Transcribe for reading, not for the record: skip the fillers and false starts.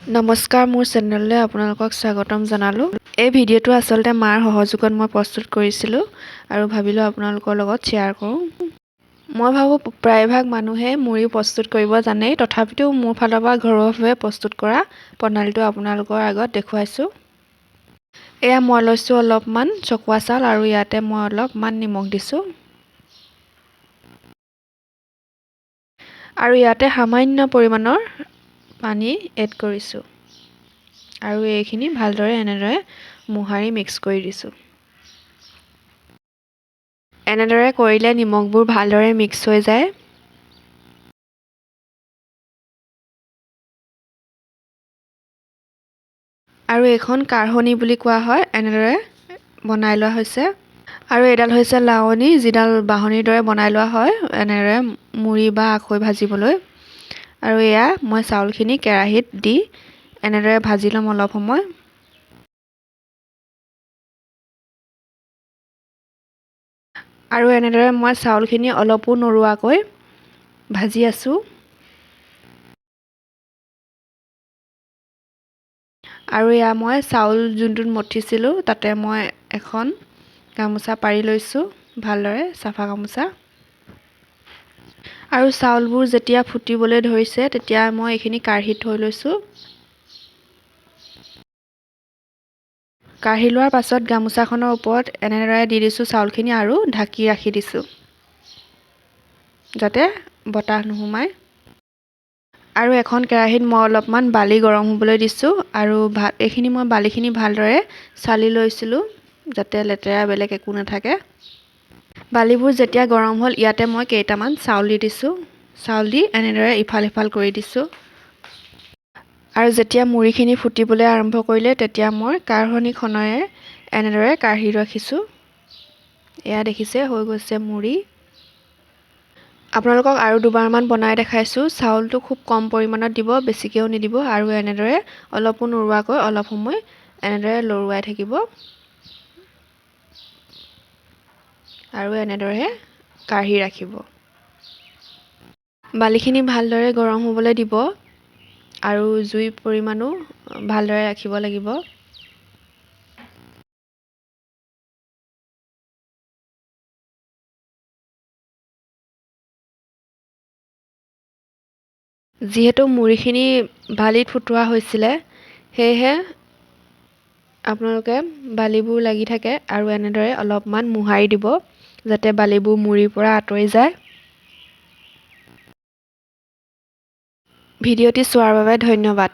নমস্কাৰ, মোৰ চেনেললৈ আপোনালোকক স্বাগতম জনালোঁ। এই ভিডিঅ'টো আচলতে মাৰ সহযোগত মই প্ৰস্তুত কৰিছিলোঁ আৰু ভাবিলোঁ আপোনালোকৰ লগত শ্বেয়াৰ কৰোঁ। মই ভাবোঁ প্ৰায়ভাগ মানুহে মুড়ি প্ৰস্তুত কৰিব জানেই, তথাপিতো মোৰ ফালৰ পৰা ঘৰুৱাভাৱে প্ৰস্তুত কৰা প্ৰণালীটো আপোনালোকৰ আগত দেখুৱাইছোঁ। এয়া মই লৈছোঁ অলপমান চকোৱা চাউল আৰু ইয়াতে মই অলপমান নিমখ দিছোঁ। আৰু ইয়াতে সামান্য পৰিমাণৰ পানী এড কৰিছোঁ আৰু এইখিনি ভালদৰে এনেদৰে মোহাৰি মিক্স কৰি দিছোঁ। এনেদৰে কৰিলে নিমখবোৰ ভালদৰে মিক্স হৈ যায়। আৰু এইখন কাঢ়নি বুলি কোৱা হয়, এনেদৰে বনাই লোৱা হৈছে। আৰু এইডাল হৈছে লাৱনি, যিডাল বাঁহনিৰ দৰে বনাই লোৱা হয় এনেদৰে মুড়ি বা আখৈ ভাজিবলৈ। আৰু এয়া মই চাউলখিনি কেৰাহীত দি এনেদৰে ভাজি ল'ম অলপ সময়। আৰু এনেদৰে মই চাউলখিনি অলপো নৰোৱাকৈ ভাজি আছোঁ। আৰু এয়া মই চাউল যোনটোত মঠিছিলোঁ তাতে মই এখন গামোচা পাৰি লৈছোঁ, ভালদৰে চাফা গামোচা। আৰু চাউলবোৰ যেতিয়া ফুটিবলৈ ধৰিছে তেতিয়া মই এইখিনি কাঢ়ি থৈ লৈছোঁ। কাঢ়ি লোৱাৰ পাছত গামোচাখনৰ ওপৰত এনেদৰে দি দিছোঁ চাউলখিনি আৰু ঢাকি ৰাখি দিছোঁ, যাতে বতাহ নোসোমায়। আৰু এখন কেৰাহীত মই অলপমান বালি গৰম হ'বলৈ দিছোঁ আৰু এইখিনি মই বালিখিনি ভালদৰে চালি লৈছিলোঁ, যাতে লেতেৰা বেলেগ একো নাথাকে। বালিবোৰ যেতিয়া গৰম হ'ল, ইয়াতে মই কেইটামান চাউল দি দিছোঁ। চাউল দি এনেদৰে ইফাল সিফাল কৰি দিছোঁ। আৰু যেতিয়া মুড়িখিনি ফুটিবলৈ আৰম্ভ কৰিলে তেতিয়া মই কাঢ়নিখনেৰে এনেদৰে কাঢ়ি ৰাখিছোঁ। এয়া দেখিছে হৈ গৈছে মুড়ি। আপোনালোকক আৰু দুবাৰমান বনাই দেখাইছোঁ। চাউলটো খুব কম পৰিমাণত দিব, বেছিকৈও নিদিব। আৰু এনেদৰে অলপো নৰোৱাকৈ অলপ সময় এনেদৰে লৰোৱাই থাকিব। আৰু এনেদৰে কাঢ়ি ৰাখিব। বালিখিনি ভালদৰে গৰম হ'বলৈ দিব আৰু জুইৰ পৰিমাণো ভালদৰে ৰাখিব লাগিব। যিহেতু মুড়িখিনি বালিত ফুটোৱা হৈছিলে, সেয়েহে আপোনালোকে বালিবোৰ লাগি থাকে আৰু এনেদৰে অলপমান মোহাৰি দিব, যাতে বালিবোৰ মুড়িৰ পৰা আঁতৰি যায়। ভিডিঅ'টি চোৱাৰ বাবে ধন্যবাদ।